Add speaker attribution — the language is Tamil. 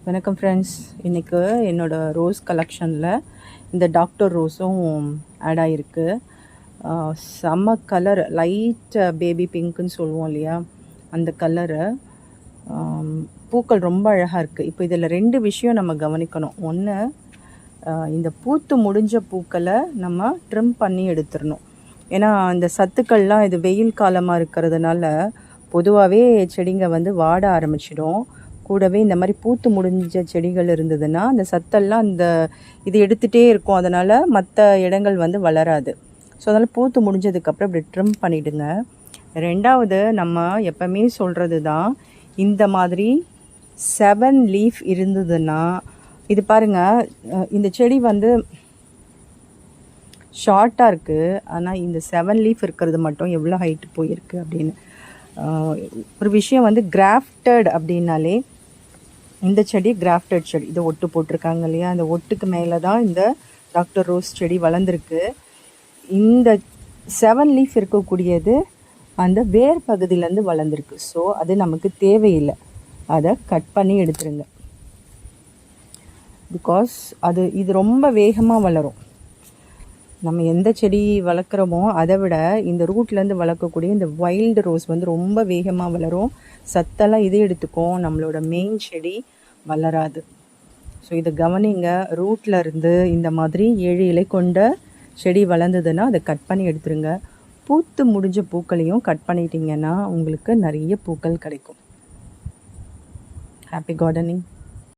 Speaker 1: வணக்கம் ஃப்ரெண்ட்ஸ். இன்றைக்கு என்னோடய ரோஸ் கலெக்ஷனில் இந்த டாக்டர் ரோஸும் ஆட் ஆகிருக்கு. செம்ம கலர், லைட் பேபி பிங்க்குன்னு சொல்லுவோம் இல்லையா, அந்த கலரு. பூக்கள் ரொம்ப அழகாக இருக்குது. இப்போ இதில் 2 விஷயம் நம்ம கவனிக்கணும். ஒன்று, இந்த பூத்து முடிஞ்ச பூக்களை நம்ம ட்ரிம் பண்ணி எடுத்துடணும். ஏன்னா இந்த சத்துக்கள்லாம் இது வெயில் காலமாக இருக்கிறதுனால பொதுவாகவே செடிங்க வாட ஆரம்பிச்சிடும். கூடவே இந்த மாதிரி பூத்து முடிஞ்ச செடிகள் இருந்ததுன்னா அந்த சத்தெல்லாம் இது எடுத்துகிட்டே இருக்கும். அதனால் மற்ற இடங்கள் வளராது. ஸோ அதனால் பூத்து முடிஞ்சதுக்கப்புறம் இப்படி ட்ரிம் பண்ணிவிடுங்க. ரெண்டாவது, நம்ம எப்போவுமே சொல்கிறது தான், இந்த மாதிரி 7 லீஃப் இருந்ததுன்னா, இது பாருங்கள், இந்த செடி ஷார்ட்டாக இருக்குது. ஆனால் இந்த 7 லீஃப் இருக்கிறது மட்டும் எவ்வளோ ஹைட்டு போயிருக்கு அப்படின்னு. ஒரு விஷயம் கிராஃப்டட் அப்படின்னாலே, இந்த செடி கிராஃப்டட் செடி. இதை ஒட்டு போட்டிருக்காங்க இல்லையா, அந்த ஒட்டுக்கு மேலே தான் இந்த டாக்டர் ரோஸ் செடி வளர்ந்துருக்கு. இந்த 7 லீஃப் இருக்கக்கூடியது அந்த வேர் பகுதியிலேருந்து வளர்ந்துருக்கு. ஸோ அது நமக்கு தேவையில்லை, அதை கட் பண்ணி எடுத்துருங்க. பிகாஸ் இது ரொம்ப வேகமாக வளரும். நம்ம எந்த செடி வளர்க்குறோமோ அதை விட இந்த ரூட்லேருந்து வளர்க்கக்கூடிய இந்த வைல்டு ரோஸ் ரொம்ப வேகமாக வளரும். சத்தெல்லாம் இதே எடுத்துக்கும், நம்மளோட மெயின் செடி வளராது. ஸோ இதை கவனிங்க. ரூட்டில் இருந்து இந்த மாதிரி 7 இலை கொண்ட செடி வளர்ந்ததுன்னா அதை கட் பண்ணி எடுத்துருங்க. பூத்து முடிஞ்ச பூக்களையும் கட் பண்ணிட்டீங்கன்னா உங்களுக்கு நிறைய பூக்கள் கிடைக்கும். Happy gardening.